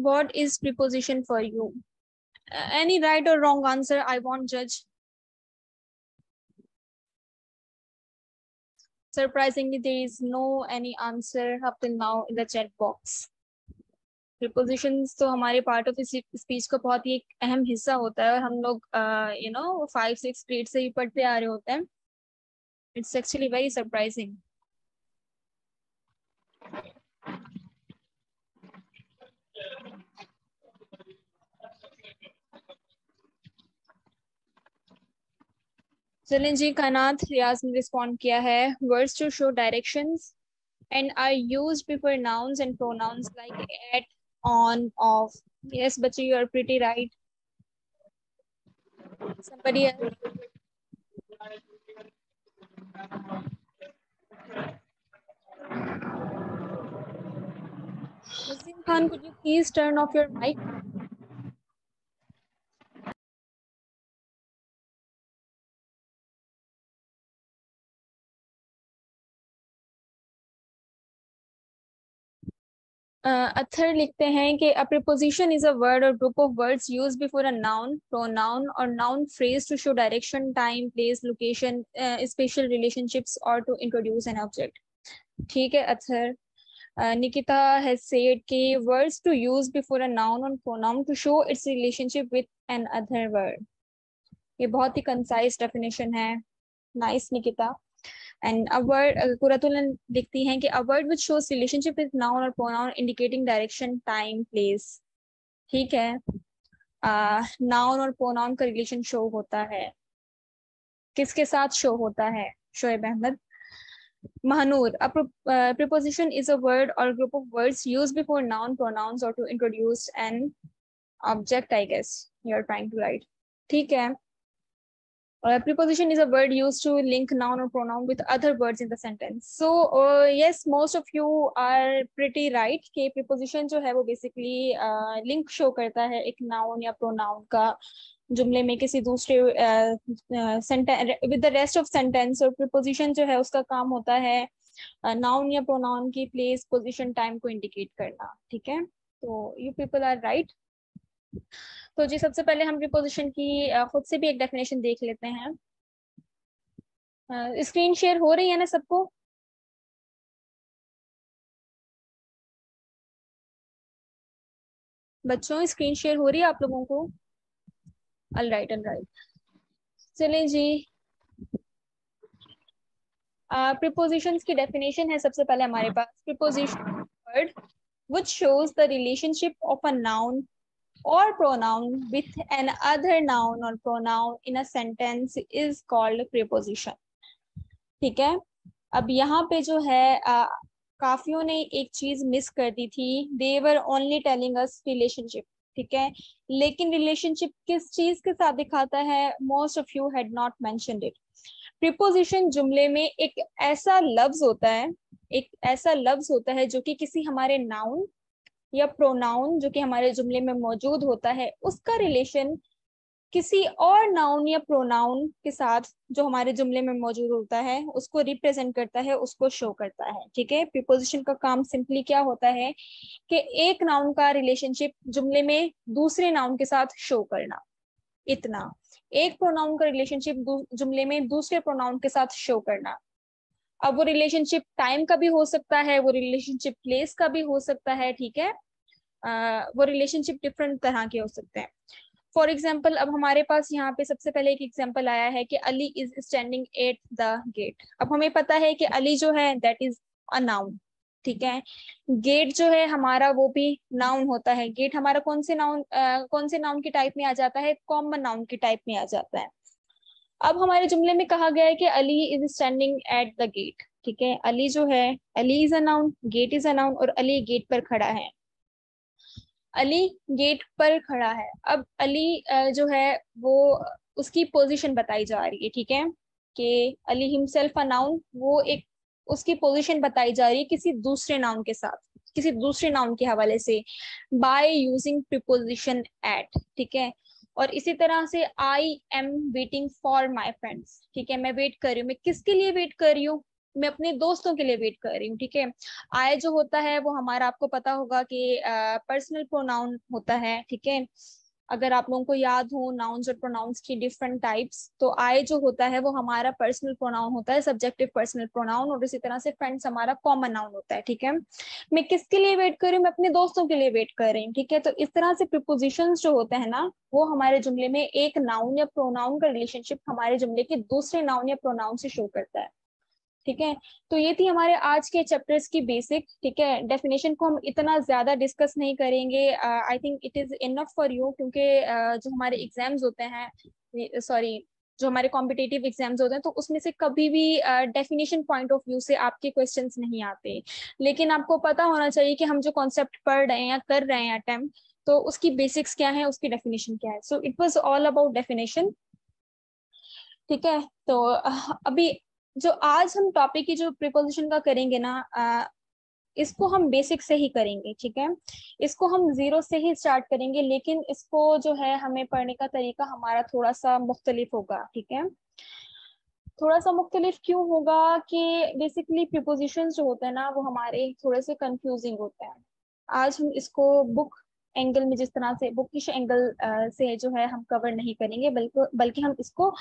What is preposition for you? Any right or wrong answer, I won't judge. Surprisingly, there is no any answer up till now in the chat box. Prepositions तो हमारे part of speech का बहुत ही एक अहम हिस्सा होता है और हम लोग 5-6 ग्रेड से ही पढ़ते आ रहे होते हैं. It's actually very surprising. चलें जी, कानात रियाज ने रिस्पॉन्ड किया है. Words to show directions and are used before nouns and pronouns like at, on, off. Yes, बच्चे, you are pretty right. Somebody else? Nazim Khan, could you please turn off your mic? Athar लिखते हैं कि a preposition is a word or group of words used before a noun, pronoun or noun phrase to show direction, time, place, location, spatial relationships or to introduce an object. ठीक है Athar. Nikita has said कि words to use before a noun or pronoun to show its relationship with an other word. ये बहुत ही concise definition है. Nice, Nikita. And a word, Kuratulan लिखती हैं कि a word which shows relationship with noun or pronoun indicating direction, time, place. ठीक है. Noun और pronoun का relation show होता है. किसके साथ show होता है? Shoaib Ahmad. Mahanur, a preposition is a word or group of words used before noun, pronouns or to introduce an object, I guess you're trying to write. ठीक है. Preposition is a word used to link noun or pronoun with other words in the sentence. So yes, most of you are pretty right कि preposition जो है वो basically link show करता है एक noun या pronoun का जुमले में किसी दूसरे sentence with the rest of sentence. और preposition जो है उसका काम होता है noun या pronoun की place, position, time को indicate करना. ठीक है. तो you people are right. तो जी सबसे पहले हम प्रीपोजिशन की खुद से भी एक डेफिनेशन देख लेते हैं. स्क्रीन शेयर हो रही है ना सबको? बच्चों, स्क्रीन शेयर हो रही है आप लोगों को? All right. चलें जी, प्रीपोजिशंस की डेफिनेशन है सबसे पहले हमारे पास. Preposition word which shows the relationship of a noun or pronoun with an other noun or pronoun in a sentence is called preposition. ठीक है. अब यहाँ पे जो है काफियों ने एक चीज मिस कर दी थी. They were only telling us relationship. ठीक है, लेकिन रिलेशनशिप किस चीज के साथ दिखाता है? Most of you had not mentioned it. Preposition जुमले में एक ऐसा लफ्ज होता है जो कि किसी हमारे नाउन या प्रोनाउन जो कि हमारे जुमले में मौजूद होता है उसका रिलेशन किसी और नाउन या प्रोनाउन के साथ जो हमारे जुमले में मौजूद होता है उसको रिप्रेजेंट करता है, उसको शो करता है. ठीक है. प्रीपोजिशन का काम सिंपली क्या होता है कि एक नाउन का रिलेशनशिप जुमले में दूसरे नाउन के साथ शो करना. इतना. एक प्रोनाउन का रिलेशनशिप जुमले में दूसरे प्रोनाउन के साथ शो करना. अब वो रिलेशनशिप टाइम का भी हो सकता है, वो रिलेशनशिप प्लेस का भी हो सकता है. ठीक है. वो रिलेशनशिप डिफरेंट तरह के हो सकते हैं. फॉर एग्जाम्पल, अब हमारे पास यहाँ पे सबसे पहले एक एग्जाम्पल आया है कि Ali is standing at the gate. अब हमें पता है कि अली जो है दैट इज अ नाउन. ठीक है. गेट जो है हमारा वो भी नाउन होता है. गेट हमारा कौन से नाउन की टाइप में आ जाता है? कॉमन नाउन की टाइप में आ जाता है. अब हमारे जुमले में कहा गया है कि Ali is standing at the gate. ठीक है. अली जो है, Ali is a noun, gate is a noun और अली गेट पर खड़ा है. अली गेट पर खड़ा है. अब अली जो है वो उसकी पोजीशन बताई जा रही है. ठीक है. कि अली हिमसेल्फ अ नाउन, वो एक उसकी पोजीशन बताई जा रही है किसी दूसरे नाउन के साथ, किसी दूसरे नाउन के हवाले से बाय यूजिंग प्रीपोजिशन एट. ठीक है. और इसी तरह से I am waiting for my friends. ठीक है. मैं वेट कर रही हूँ. मैं किसके लिए वेट कर रही हूँ? मैं अपने दोस्तों के लिए वेट कर रही हूँ, ठीक है। आई जो होता है वो हमारा, आपको पता होगा कि पर्सनल प्रोनाउन होता है, ठीक है। अगर आप लोगों को याद हो नाउन्स और प्रोनाउंस की डिफरेंट टाइप्स, तो आई जो होता है वो हमारा पर्सनल प्रोनाउन होता है, सब्जेक्टिव पर्सनल प्रोनाउन, और इसी तरह से फ्रेंड्स हमारा कॉमन नाउन होता है, ठीक है। मैं किसके लिए वेट कर रही हूँ? मैं अपने दोस्तों के लिए वेट कर रही हूँ, ठीक है। तो इस तरह से प्रीपोजिशंस जो होते हैं ना, वो हमारे जुमले में एक नाउन या प्रोनाउन का रिलेशनशिप हमारे जुमले के दूसरे नाउन या प्रोनाउन से शो करता है, ठीक है। तो ये थी हमारे आज के चैप्टर्स की बेसिक, ठीक है। डेफिनेशन को हम इतना ज्यादा डिस्कस नहीं करेंगे, I think it is enough for you, क्योंकि जो हमारे एग्जाम्स होते हैं, सॉरी, जो हमारे कॉम्पिटिटिव एग्जाम्स होते हैं, तो उसमें से कभी भी डेफिनेशन पॉइंट ऑफ व्यू से आपके क्वेश्चंस नहीं आते। लेकिन आपको पता होना चाहिए कि हम जो कॉन्सेप्ट पढ़ रहे हैं या कर रहे हैं अटेम्प्ट, तो उसकी बेसिक्स क्या है, उसकी डेफिनेशन क्या है। So it was all about definition, ठीक है। तो अभी जो आज हम टॉपिक की जो प्रीपोजिशन का करेंगे ना, इसको हम बेसिक से ही करेंगे, ठीक है। इसको हम जीरो से ही स्टार्ट करेंगे, लेकिन इसको जो है हमें पढ़ने का तरीका हमारा थोड़ा सा मुख्तलिफ होगा, ठीक है। थोड़ा सा मुख्तलिफ क्यों होगा कि बेसिकली प्रीपोजिशंस जो होते हैं ना, वो हमारे थोड़े से कंफ्यूजिंग होते हैं। आज हम इसको बुक एंगल में, जिस तरह से बुकिश एंगल से जो है हम कवर नहीं करेंगे, बल्कि हम इसको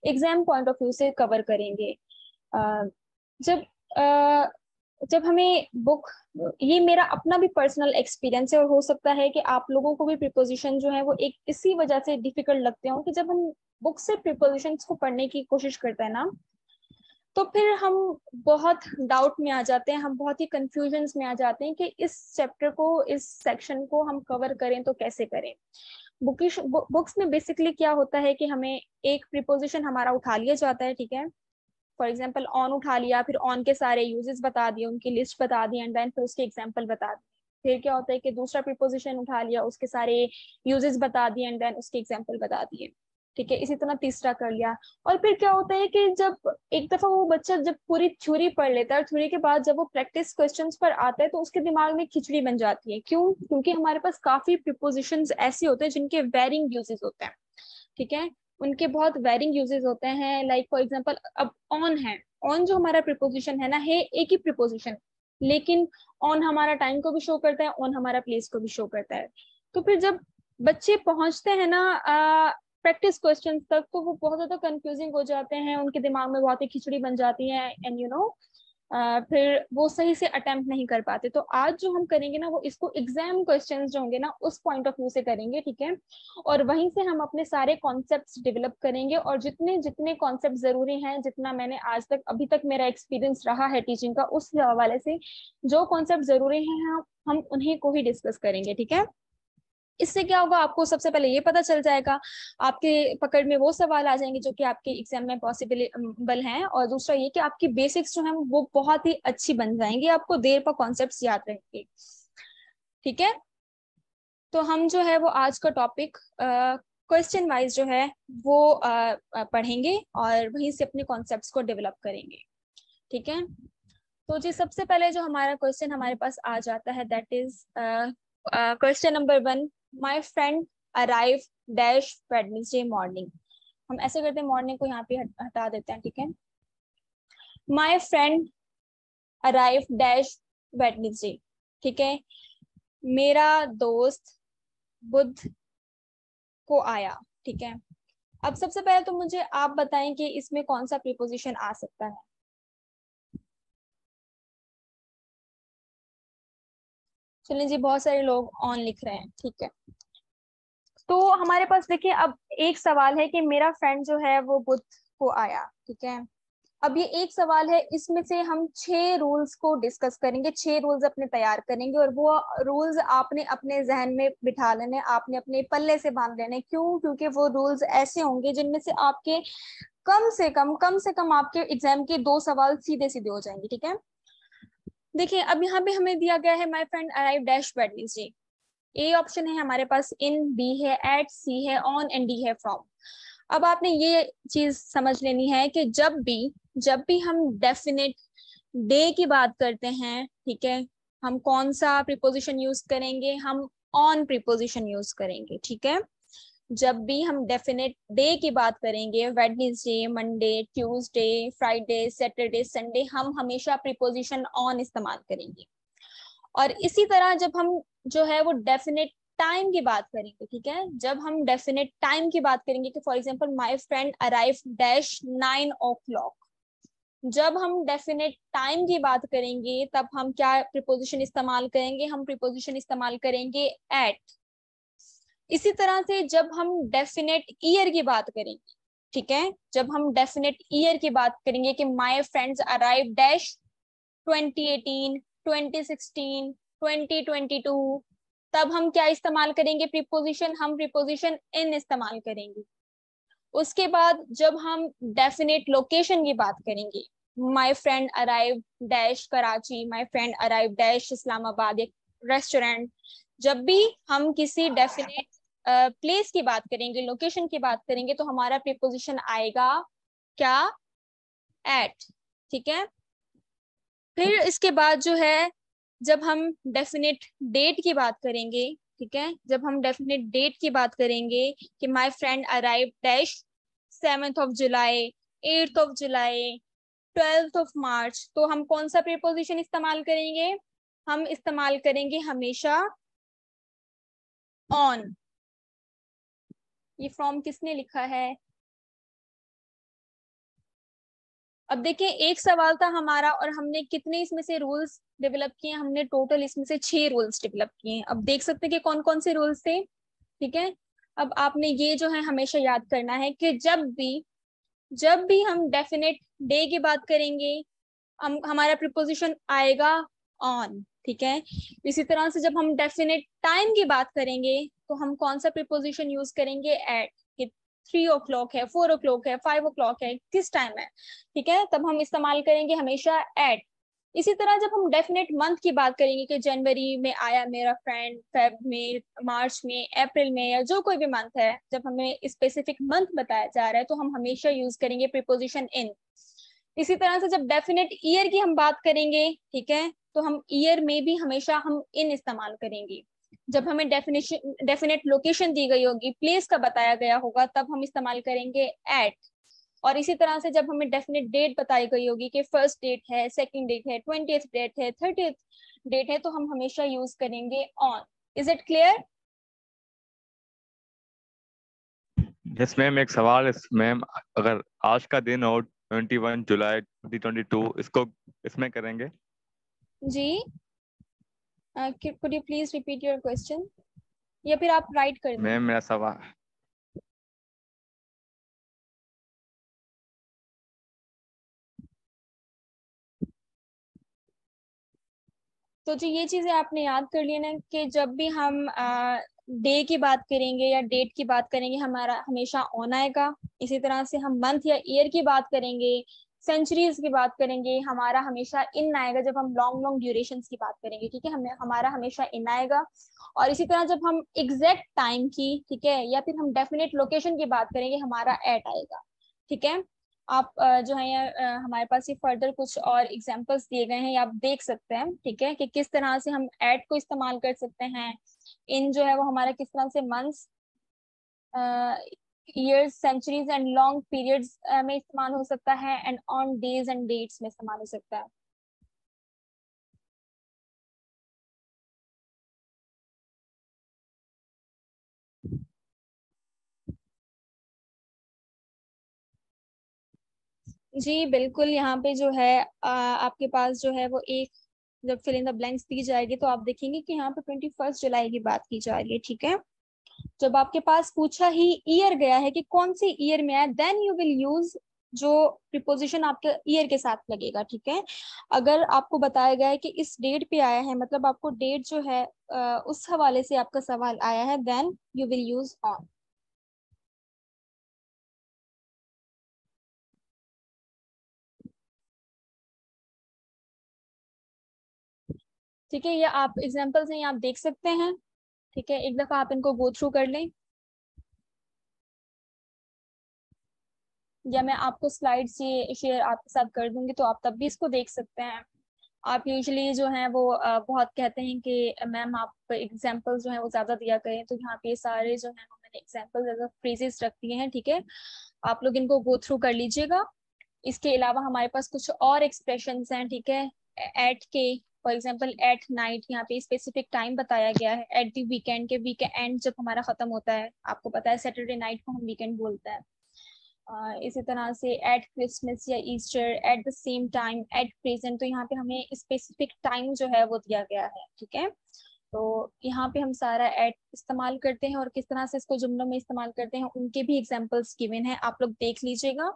एग्जाम पॉइंट ऑफ व्यू से कवर करेंगे। अ, जब अ, जब हमें बुक, ये मेरा अपना भी पर्सनल एक्सपीरियंस है, और हो सकता है कि आप लोगों को भी प्रीपोजिशन जो है वो एक इसी वजह से डिफिकल्ट लगते हो कि जब हम बुक से प्रीपोजिशंस को पढ़ने की कोशिश करते हैं ना, तो फिर हम बहुत डाउट में आ जाते हैं, हम बहुत ही कंफ्यूजन में आ जाते हैं कि इस चैप्टर को, इस सेक्शन को हम कवर करें तो कैसे करें। बुक्स में बेसिकली क्या होता है कि हमें एक प्रीपोजिशन हमारा उठा लिया जाता है, ठीक है। फॉर एग्जाम्पल ऑन उठा लिया, फिर ऑन के सारे यूजेस बता दिए, उनकी लिस्ट बता दी, एंड देन फिर उसके एग्जाम्पल बता दिए। फिर क्या होता है कि दूसरा प्रीपोजिशन उठा लिया, उसके सारे यूजेस बता दिए, एंड देन उसके एग्जाम्पल बता दिए, ठीक है। इसी तरह तीसरा कर लिया। और फिर क्या होता है कि जब एक दफा वो बच्चा जब पूरी थ्योरी पढ़ लेता है, और थ्योरी के बाद जब वो प्रैक्टिस क्वेश्चंस पर आता है, तो उसके दिमाग में खिचड़ी बन जाती है। क्यों? क्योंकि हमारे पास काफी प्रीपोजिशंस ऐसे होते हैं जिनके वेरिंग यूजेस होते हैं, ठीक है। उनके बहुत वेरिंग यूजेस होते हैं। लाइक फॉर एग्जांपल, अब ऑन है, ऑन जो हमारा प्रीपोजिशन है ना, है एक ही प्रीपोजिशन, लेकिन ऑन हमारा टाइम को भी शो करता है, ऑन हमारा प्लेस को भी शो करता है। तो फिर जब बच्चे पहुंचते हैं ना प्रैक्टिस क्वेश्चन तक, तो वो बहुत ज्यादा कंफ्यूजिंग हो जाते हैं, उनके दिमाग में बहुत ही खिचड़ी बन जाती है, एंड फिर वो सही से अटेम्प्ट नहीं कर पाते। तो आज जो हम करेंगे ना, वो इसको एग्जाम क्वेश्चंस जो होंगे ना, उस पॉइंट ऑफ व्यू से करेंगे, ठीक है। और वहीं से हम अपने सारे कॉन्सेप्ट्स डेवलप करेंगे, और जितने जितने कॉन्सेप्ट जरूरी हैं, जितना मैंने आज तक, अभी तक मेरा एक्सपीरियंस रहा है टीचिंग का, उस हवाले से जो कॉन्सेप्ट जरूरी हैं हम उन्हीं को ही डिस्कस करेंगे, ठीक है। इससे क्या होगा, आपको सबसे पहले ये पता चल जाएगा, आपके पकड़ में वो सवाल आ जाएंगे जो कि आपके एग्जाम में पॉसिबल हैं, और दूसरा ये कि आपकी बेसिक्स जो है वो बहुत ही अच्छी बन जाएंगी, आपको देर पर कॉन्सेप्ट्स याद रहेंगे, ठीक है। तो हम जो है वो आज का टॉपिक क्वेश्चन वाइज जो है वो पढ़ेंगे, और वहीं से अपने कॉन्सेप्ट्स को डेवलप करेंगे, ठीक है। तो जी सबसे पहले जो हमारा क्वेश्चन हमारे पास आ जाता है, that is question number 1। My friend arrive dash Wednesday morning. हम ऐसे करते हैं, मॉर्निंग को यहाँ पे हटा देते हैं, ठीक है। My friend arrive dash Wednesday, ठीक है। मेरा दोस्त बुध को आया, ठीक है। अब सबसे पहले तो मुझे आप बताएं कि इसमें कौन सा प्रीपोजिशन आ सकता है। चलिए जी, बहुत सारे लोग ऑन लिख रहे हैं, ठीक है। तो हमारे पास देखिए, अब एक सवाल है कि मेरा फ्रेंड जो है वो बुध को आया, ठीक है। अब ये एक सवाल है, इसमें से हम 6 रूल्स को डिस्कस करेंगे, 6 रूल्स अपने तैयार करेंगे, और वो रूल्स आपने अपने जहन में बिठा लेने, आपने अपने पल्ले से बांध लेने। क्यों? क्योंकि वो रूल्स ऐसे होंगे जिनमें से आपके कम से कम आपके एग्जाम के 2 सवाल सीधे सीधे हो जाएंगे, ठीक है। देखिए, अब यहाँ पे हमें दिया गया है my friend arrive dash Wednesday. A option है हमारे पास इन, बी है एट, सी है ऑन, एंड डी है फ्रॉम। अब आपने ये चीज समझ लेनी है कि जब भी हम डेफिनेट डे की बात करते हैं, ठीक है, हम कौन सा प्रीपोजिशन यूज करेंगे? हम ऑन प्रीपोजिशन यूज करेंगे, ठीक है। जब भी हम डेफिनेट डे की बात करेंगे, Wednesday, Monday, Tuesday, Friday, Saturday, Sunday, हम हमेशा प्रीपोजिशन ऑन इस्तेमाल करेंगे। और इसी तरह जब हम जो है वो डेफिनेट टाइम की बात करेंगे, ठीक है, जब हम डेफिनेट टाइम की बात करेंगे कि for example my friend arrive dash 9 o'clock, जब हम डेफिनेट टाइम की बात करेंगे तब हम क्या प्रीपोजिशन इस्तेमाल करेंगे, हम प्रीपोजिशन इस्तेमाल करेंगे एट। इसी तरह से जब हम डेफिनेट ईयर की बात करेंगे, ठीक है, जब हम डेफिनेट ईयर की बात करेंगे कि माय फ्रेंड्स अराइव डैश 2018, 2016, 2022, तब हम क्या इस्तेमाल करेंगे प्रीपोजिशन, हम प्रीपोजिशन इन इस्तेमाल करेंगे। उसके बाद जब हम डेफिनेट लोकेशन की बात करेंगे, my friend arrive dash Karachi, my friend arrive dash Islamabad, एक रेस्टोरेंट, जब भी हम किसी डेफिनेट प्लेस की बात करेंगे, लोकेशन की बात करेंगे, तो हमारा प्रीपोजिशन आएगा क्या, एट, ठीक है। फिर इसके बाद जो है जब हम डेफिनेट डेट की बात करेंगे, ठीक है, जब हम डेफिनेट डेट की बात करेंगे कि my friend arrive dash 7th of July, 8th of July, 12th of March, तो हम कौन सा प्रीपोजिशन इस्तेमाल करेंगे, हम इस्तेमाल करेंगे हमेशा ऑन। ये फॉर्म किसने लिखा है? अब देखिए एक सवाल था हमारा और हमने कितने इसमें से रूल्स डेवलप किए, हमने टोटल इसमें से 6 रूल्स डेवलप किए हैं। अब देख सकते हैं कि कौन कौन से रूल्स थे, ठीक है। अब आपने ये जो है हमेशा याद करना है कि जब भी हम डेफिनेट डे की बात करेंगे हम हमारा प्रीपोजिशन आएगा ऑन, ठीक है। इसी तरह से जब हम डेफिनेट टाइम की बात करेंगे तो हम कौन सा प्रीपोजिशन यूज करेंगे, एट, कि 3 o'clock है, 4 o'clock है, 5 o'clock है, किस टाइम है, ठीक है, तब हम इस्तेमाल करेंगे हमेशा एट। इसी तरह जब हम डेफिनेट मंथ की बात करेंगे कि जनवरी में आया मेरा फ्रेंड, फेब में, मार्च में, अप्रैल में, या जो कोई भी मंथ है, जब हमें स्पेसिफिक मंथ बताया जा रहा है तो हम हमेशा यूज करेंगे प्रीपोजिशन इन। इसी तरह से जब डेफिनेट ईयर की हम बात करेंगे, ठीक है, तो हम ईयर में भी हमेशा हम इन इस्तेमाल करेंगे। जब हमें डेफिनेट लोकेशन दी गई होगी, प्लेस का बताया गया होगा, तब हम इस्तेमाल करेंगे एट। और इसी तरह से जब हमें डेफिनेट डेट बताई गई होगी कि फर्स्ट डेट है, सेकंड डेट है, 20th डेट है, 30th डेट है, तो हम हमेशा यूज करेंगे on. Is it clear? Yes ma'am, एक सवाल है मैम, अगर आज का दिन हो 21 जुलाई 2022, इसको इसमें करेंगे? जी, could you please repeat your question, या फिर आप राइट कर दें। मैम मेरा सवाल, तो जी ये चीजें आपने याद कर ली ना कि जब भी हम डे की बात करेंगे या डेट की बात करेंगे हमारा हमेशा ऑन आएगा। इसी तरह से हम मंथ या ईयर की बात करेंगे, सेंचुरीज की बात करेंगे, हमारा हमेशा इन आएगा। जब हम लॉन्ग लॉन्ग ड्यूरेशन की बात करेंगे, ठीक है, हमें हमारा हमेशा इन आएगा। और इसी तरह जब हम एग्जैक्ट टाइम की, ठीक है, या फिर हम डेफिनेट लोकेशन की बात करेंगे, हमारा एट आएगा, ठीक है। आप जो है ये हमारे पास ये फर्दर कुछ और एग्जांपल्स दिए गए हैं, ये आप देख सकते हैं, ठीक है, कि किस तरह से हम एट को इस्तेमाल कर सकते हैं। इन जो है वो हमारा किस तरह से months, years, centuries and long periods में इस्तेमाल हो सकता है, and on days and dates में इस्तेमाल हो सकता है। जी बिल्कुल, यहाँ पे जो है आपके पास जो है वो एक, जब फिल इन द ब्लैंक्स दी जाएगी तो आप देखेंगे कि यहाँ पे 21 जुलाई की बात की जा रही है, ठीक है। जब आपके पास पूछा ही ईयर गया है कि कौन सी ईयर में है, देन यू विल यूज जो प्रिपोजिशन आपके ईयर के साथ लगेगा, ठीक है। अगर आपको बताया गया है कि इस डेट पे आया है, मतलब आपको डेट जो है उस हवाले से आपका सवाल आया है, then you will use on. ठीक है, ये आप एग्जाम्पल्स हैं, ये आप देख सकते हैं, ठीक है, एक दफा आप इनको गो थ्रू कर लें, या मैं आपको स्लाइड्स ये शेयर आपके साथ कर दूंगी तो आप तब भी इसको देख सकते हैं। आप यूजुअली जो है वो बहुत कहते हैं कि मैम आप एग्जांपल्स जो है वो ज्यादा दिया करें, तो यहाँ पे ये सारे जो है वो मैंने मैंने एग्जाम्पल एज फ्रेजेस रख दिए हैं, ठीक है, आप लोग इनको गो थ्रू कर लीजिएगा। इसके अलावा हमारे पास कुछ और एक्सप्रेशंस हैं, ठीक है, एट के, फॉर एग्जाम्पल एट नाइट, यहाँ पे स्पेसिफिक टाइम बताया गया है। एट द वीकेंड, के वीकेंड जब हमारा खत्म होता है, आपको पता है सैटरडे नाइट को हम वीकेंड बोलते हैं। इसी तरह से एट क्रिसमस या Easter, at the same time, at present, तो यहाँ पे हमें स्पेसिफिक टाइम जो है वो दिया गया है, ठीक है। तो यहाँ पे हम सारा एट इस्तेमाल करते हैं और किस तरह से इसको जुमलों में इस्तेमाल करते हैं उनके भी एग्जाम्पल्स गिवन हैं, आप लोग देख लीजिएगा।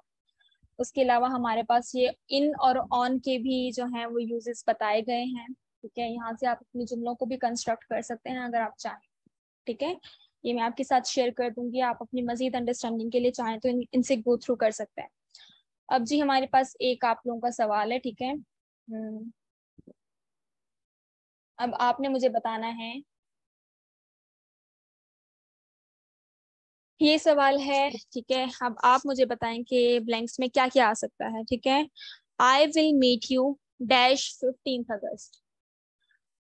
उसके अलावा हमारे पास ये इन और ऑन के भी जो हैं वो यूजेस बताए गए हैं, ठीक है। यहाँ से आप अपने जुमलों को भी कंस्ट्रक्ट कर सकते हैं अगर आप चाहें, ठीक है। ये मैं आपके साथ शेयर कर दूंगी, आप अपनी मजीद अंडरस्टैंडिंग के लिए चाहें तो इनसे गो थ्रू कर सकते हैं। अब जी हमारे पास एक आप लोगों का सवाल है, ठीक है। अब आपने मुझे बताना है, ये सवाल है, ठीक है। अब आप मुझे बताएं कि ब्लैंक्स में क्या क्या आ सकता है, ठीक है। I will meet you dash 15 August,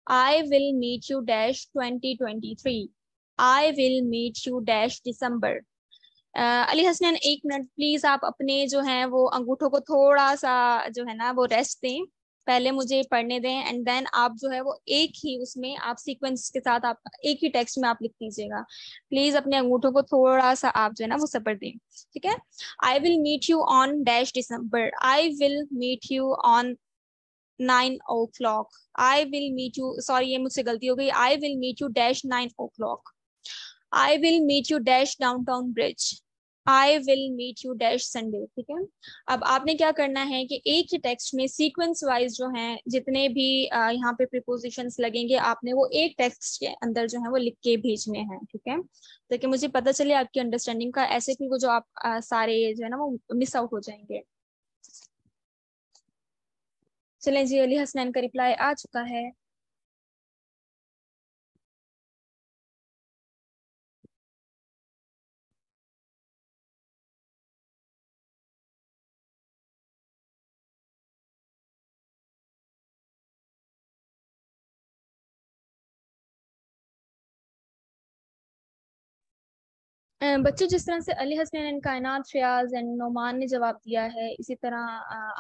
I will meet you dash 2023. I will meet you dash December. Ali Hasnain, एक मिनट प्लीज, आप अपने जो है वो अंगूठों को थोड़ा सा जो है ना वो रेस्ट दें, पहले मुझे पढ़ने दें, एंड देन आप जो है वो एक ही उसमें आप सीक्वेंस के साथ आप एक ही टेक्स्ट में आप लिख दीजिएगा। प्लीज अपने अंगूठों को थोड़ा सा आप जो है ना वो सबर दें, ठीक है। I will meet you on dash December, I will meet you on 9 o'clock. I will meet you, sorry ये मुझसे गलती हो गई, I will meet you dash 9 o'clock. I will meet you dash downtown bridge. I will meet you dash Sunday, ठीक है। अब आपने क्या करना है कि एक ही टेक्स्ट में सीक्वेंस वाइज जो है जितने भी यहाँ पे प्रीपोजिशंस लगेंगे आपने वो एक टेक्स्ट के अंदर जो है वो लिख के भेजने हैं, ठीक है, ताकि मुझे पता चले आपकी अंडरस्टैंडिंग का, ऐसे कि वो जो आप सारे जो है ना वो मिस आउट हो जाएंगे। चलें जी, अली हसनैन का रिप्लाई आ चुका है। बच्चों, जिस तरह से अली हसनैन कायनात, रियाज एंड नोमान ने जवाब दिया है, इसी तरह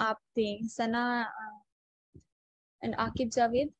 आप दें, सना एंड आकिब जावेद।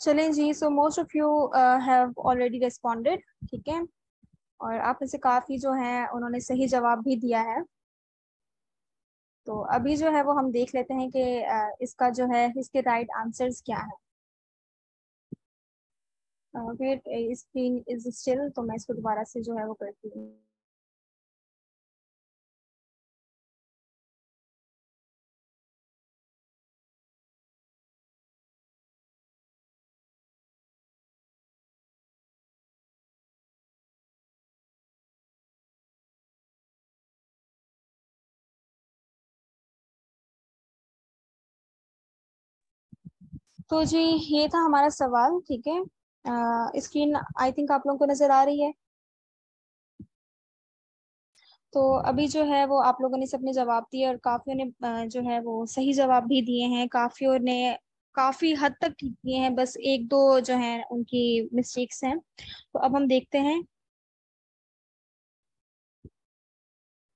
चलें जी, so most of you have already responded, ठीक है, और आप में से काफी जो हैं उन्होंने सही जवाब भी दिया है। तो अभी जो है वो हम देख लेते हैं कि इसका जो है इसके राइट आंसर्स क्या है। वेट, स्क्रीन इज स्टिल, तो मैं इसको दोबारा से जो है वो करती हूँ। तो जी ये था हमारा सवाल, ठीक है। स्क्रीन आई थिंक आप लोगों को नजर आ रही है। तो अभी जो है वो आप लोगों ने सबने जवाब दिए और काफियों ने जो है वो सही जवाब भी दिए हैं, काफियों ने काफी हद तक ठीक किए हैं, बस एक दो जो है उनकी मिस्टेक्स हैं। तो अब हम देखते हैं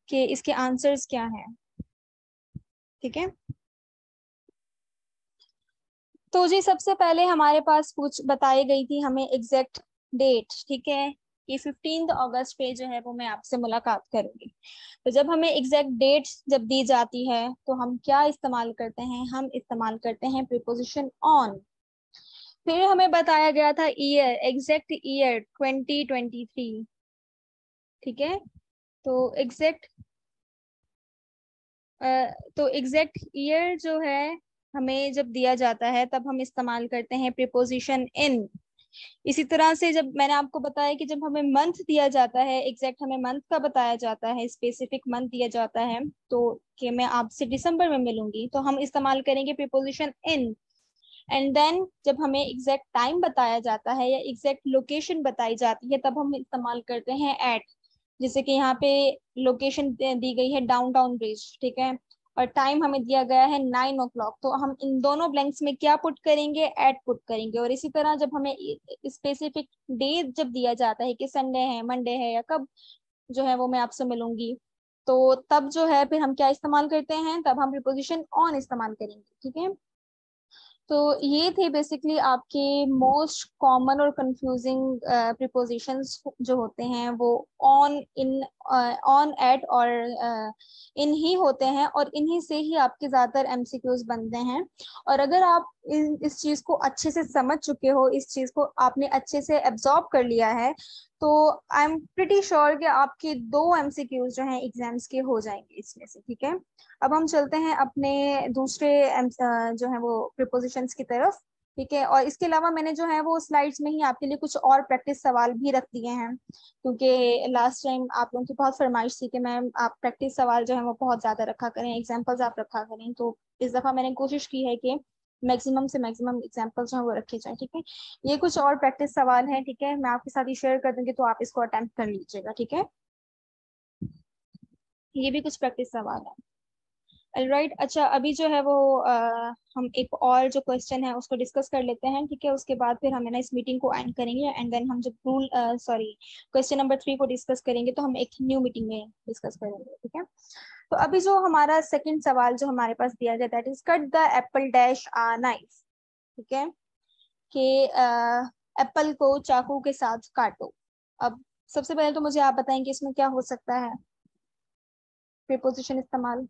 कि इसके आंसर्स क्या हैं। ठीक है, तो जी सबसे पहले हमारे पास पूछ बताई गई थी हमें एग्जैक्ट डेट। ठीक है, कि 15 अगस्त पे जो है वो मैं आपसे मुलाकात करूंगी। तो जब हमें एग्जैक्ट डेट जब दी जाती है तो हम क्या इस्तेमाल करते हैं, हम इस्तेमाल करते हैं प्रीपोजिशन ऑन। फिर हमें बताया गया था ईयर, एग्जैक्ट ईयर 2023। ठीक है, तो एग्जैक्ट तो एग्जैक्ट ईयर जो है हमें जब दिया जाता है तब हम इस्तेमाल करते हैं प्रीपोजिशन इन। इसी तरह से जब मैंने आपको बताया कि जब हमें मंथ दिया जाता है, एग्जैक्ट हमें मंथ का बताया जाता है, स्पेसिफिक मंथ दिया जाता है, तो कि मैं आपसे दिसंबर में मिलूंगी, तो हम इस्तेमाल करेंगे प्रीपोजिशन इन। एंड देन जब हमें एग्जैक्ट टाइम बताया जाता है या एग्जैक्ट लोकेशन बताई जाती है तब हम इस्तेमाल करते हैं एट। जैसे कि यहाँ पे लोकेशन दी गई है डाउनटाउन ब्रिज, ठीक है, और टाइम हमें दिया गया है 9 o'clock, तो हम इन दोनों ब्लैंक्स में क्या पुट करेंगे, एट पुट करेंगे। और इसी तरह जब हमें स्पेसिफिक डे जब दिया जाता है कि संडे है, मंडे है, या कब जो है वो मैं आपसे मिलूंगी, तो तब जो है फिर हम क्या इस्तेमाल करते हैं, तब हम प्रीपोजिशन ऑन इस्तेमाल करेंगे। ठीक है, तो ये थे बेसिकली आपके मोस्ट कॉमन और कंफ्यूजिंग प्रीपोजिशंस जो होते हैं, वो ऑन, इन, ऑन, एट और इन ही होते हैं, और इन्हीं से ही आपके ज्यादातर एमसीक्यूज बनते हैं। और अगर आप इस चीज को अच्छे से समझ चुके हो, इस चीज को आपने अच्छे से एब्जॉर्ब कर लिया है, तो आई एम प्रिटी श्योर कि आपके 2 एमसीक्यूज जो हैं एग्जाम्स के हो जाएंगे इसमें से। ठीक है, अब हम चलते हैं अपने दूसरे जो है वो प्रीपोजिशंस की तरफ। ठीक है, और इसके अलावा मैंने जो है वो स्लाइड्स में ही आपके लिए कुछ और प्रैक्टिस सवाल भी रख दिए हैं, क्योंकि लास्ट टाइम आप लोगों की बहुत फरमाइश थी कि मैम आप प्रैक्टिस सवाल जो है वो बहुत ज्यादा रखा करें, एग्जाम्पल्स आप रखा करें। तो इस दफा मैंने कोशिश की है कि मैक्सिमम से मैक्सिमम एग्जाम्पल्स जो है वो रखे जाए। ठीक है, ये कुछ और प्रैक्टिस सवाल हैं, ठीक है, मैं आपके साथ ही शेयर कर दूंगी, तो आप इसको अटेम्प्ट कर लीजिएगा। ठीक है, ये भी कुछ प्रैक्टिस सवाल है। राइट, अच्छा अभी जो है वो हम एक और जो क्वेश्चन है उसको डिस्कस कर लेते हैं। ठीक है, उसके बाद फिर हम है ना इस मीटिंग को एंड करेंगे, एंड देन हम जब रूल सॉरी क्वेश्चन नंबर 3 को डिस्कस करेंगे तो हम एक न्यू मीटिंग में डिस्कस करेंगे। ठीक है, तो अभी जो हमारा सेकंड सवाल जो हमारे पास दिया गया, that is cut the apple dash a knife. ठीक है, कि एप्पल को चाकू के साथ काटो। अब सबसे पहले तो मुझे आप बताएंगे इसमें क्या हो सकता है प्रीपोजिशन इस्तेमाल।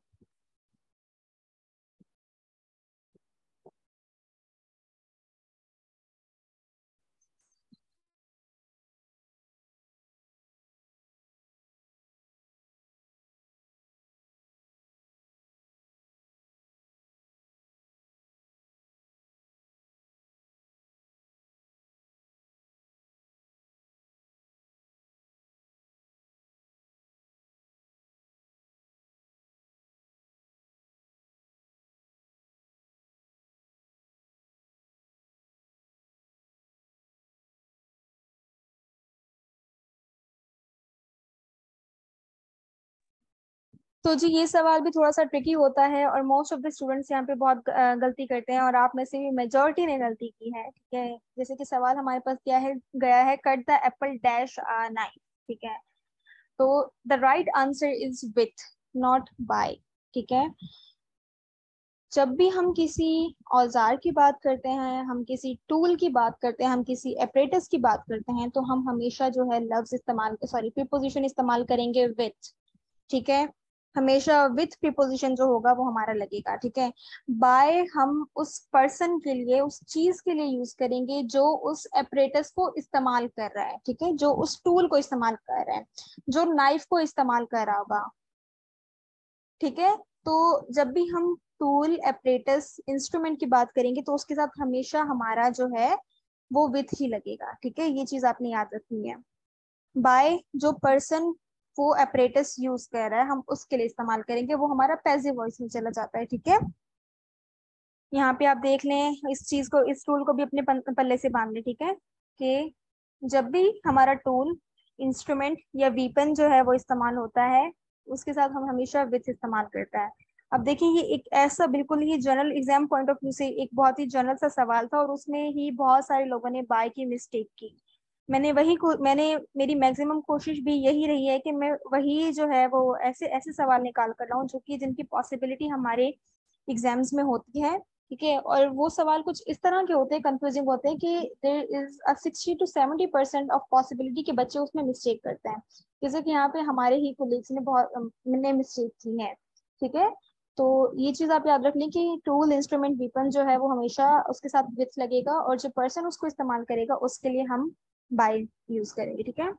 तो जी ये सवाल भी थोड़ा सा ट्रिकी होता है, और मोस्ट ऑफ द स्टूडेंट्स यहाँ पे बहुत गलती करते हैं, और आप में से भी मेजोरिटी ने गलती की है। ठीक है, जैसे कि सवाल हमारे पास क्या है, गया है cut the apple dash knife. ठीक है, तो the right answer is with, not by. ठीक है, जब भी हम किसी औजार की बात करते हैं, हम किसी टूल की बात करते हैं, हम किसी एपरेटस की बात करते हैं, तो हम हमेशा जो है लफ्ज इस्तेमाल, सॉरी प्रीपोजिशन इस्तेमाल करेंगे विथ। ठीक है, हमेशा विथ प्रीपोजिशन जो होगा वो हमारा लगेगा। ठीक है, बाय हम उस पर्सन के लिए, उस चीज के लिए यूज करेंगे जो उस एपरेटस को इस्तेमाल कर रहा है। ठीक है, जो उस टूल को इस्तेमाल कर रहा है, जो नाइफ को इस्तेमाल कर रहा होगा। ठीक है, तो जब भी हम टूल, एपरेटस, इंस्ट्रूमेंट की बात करेंगे तो उसके साथ हमेशा हमारा जो है वो विथ ही लगेगा। ठीक है, ये चीज आपने याद रखनी है। बाय जो पर्सन वो एपरेटस यूज कर रहा है हम उसके लिए इस्तेमाल करेंगे, वो हमारा पैसिव वॉइस में चला जाता है। ठीक है, यहाँ पे आप देख लें इस चीज को, इस टूल को भी अपने पल्ले से बांध लें। ठीक है, कि जब भी हमारा टूल, इंस्ट्रूमेंट या वीपन जो है वो इस्तेमाल होता है, उसके साथ हम हमेशा विथ इस्तेमाल करता है। अब देखिए ये एक ऐसा बिल्कुल ही general exam point of view से एक बहुत ही जनरल सा सवाल था, और उसमें ही बहुत सारे लोगों ने बाय की मिस्टेक की। मैंने मेरी मैक्सिमम कोशिश भी यही रही है कि मैं वही जो है वो ऐसे ऐसे सवाल निकाल कर लाऊं जो कि जिनकी पॉसिबिलिटी हमारे एग्जाम्स में होती है। ठीक है, और वो सवाल कुछ इस तरह के होते हैं, कंफ्यूजिंग होते हैं कि there is a 60 to 70% of possibility के बच्चे उसमें मिस्टेक करते हैं। जैसे कि यहाँ पे हमारे ही कोलीग्स ने बहुत ने मिस्टेक की है। ठीक है, तो ये चीज आप याद रख लें कि टूल इंस्ट्रूमेंट वीपन जो है वो हमेशा उसके साथ विथ लगेगा, और जो पर्सन उसको इस्तेमाल करेगा उसके लिए हम बाय यूज करेंगे। ठीक है,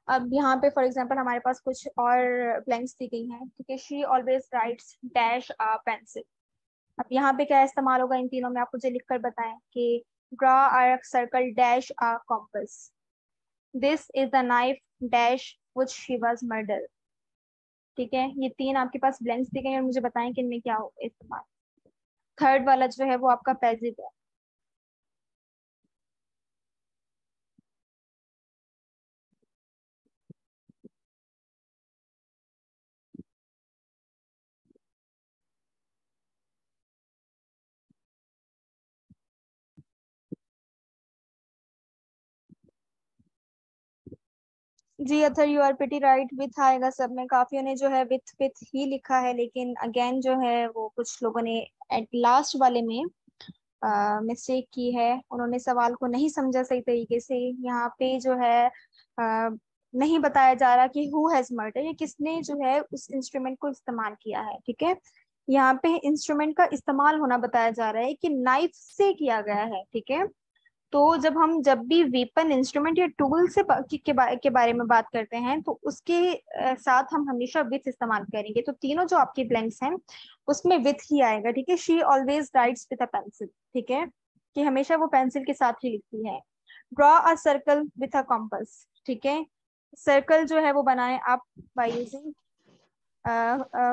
अब यहाँ पे फॉर एग्जांपल हमारे पास कुछ और ब्लैंक्स दी गई हैं। ठीक है, she always rights dash a pencil. अब यहाँ पे क्या इस्तेमाल होगा इन तीनों में, आप मुझे लिखकर बताएं कि draw a circle dash a compass, this is the knife dash which she was murder. ठीक है, ये तीन आपके पास ब्लैंक्स दी गई हैं और मुझे बताएं कि इनमें क्या होगा इस्तेमाल। थर्ड वाला जो है वो आपका पैसिव है। जी Athar, you are pretty right, with आएगा सब में। काफियों ने जो है विथ विथ ही लिखा है, लेकिन अगेन जो है वो कुछ लोगों ने एट लास्ट वाले में मिस्टेक की है। उन्होंने सवाल को नहीं समझा सही तरीके से। यहाँ पे जो है नहीं बताया जा रहा कि हु हैज मर्डर, ये किसने जो है उस इंस्ट्रूमेंट को इस्तेमाल किया है। ठीक है, यहाँ पे इंस्ट्रूमेंट का इस्तेमाल होना बताया जा रहा है कि नाइफ से किया गया है। ठीक है, तो जब भी वेपन इंस्ट्रूमेंट या टूल से के बारे में बात करते हैं तो उसके साथ हम हमेशा विथ इस्तेमाल करेंगे। तो तीनों जो आपके ब्लैंक्स हैं उसमें विथ ही आएगा। ठीक है, she always rights with a pencil. ठीक है, कि हमेशा वो पेंसिल के साथ ही लिखती है। Draw a circle with a compass. ठीक है, सर्कल जो है वो बनाए आप बाय यूजिंग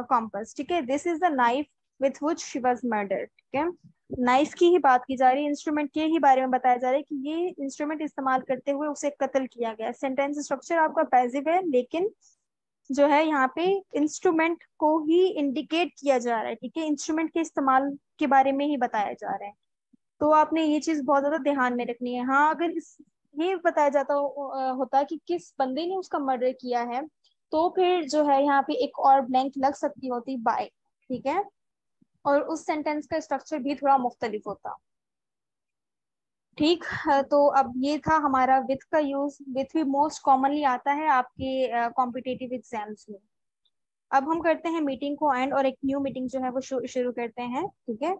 कॉम्पस। ठीक है, this is the knife with which she was murder. ठीक है, नाइफ की ही बात की जा रही है, इंस्ट्रूमेंट के ही बारे में बताया जा रहा है कि ये इंस्ट्रूमेंट इस्तेमाल करते हुए उसे कत्ल किया गया। सेंटेंस स्ट्रक्चर आपका पैसिव है, लेकिन जो है यहाँ पे इंस्ट्रूमेंट को ही इंडिकेट किया जा रहा है। ठीक है, इंस्ट्रूमेंट के इस्तेमाल के बारे में ही बताया जा रहा है। तो आपने ये चीज बहुत ज्यादा ध्यान में रखनी है। हाँ, अगर इस ये बताया जाता होता कि किस बंदे ने उसका मर्डर किया है, तो फिर जो है यहाँ पे एक और ब्लैंक लग सकती होती बाय। ठीक है, और उस सेंटेंस का स्ट्रक्चर भी थोड़ा मुख्तलिफ होता। ठीक है, तो अब ये था हमारा विथ का यूज। विथ भी मोस्ट कॉमनली आता है आपके कॉम्पिटिटिव एग्जाम्स में। अब हम करते हैं मीटिंग को एंड, और एक न्यू मीटिंग जो है वो शुरू करते हैं। ठीक है,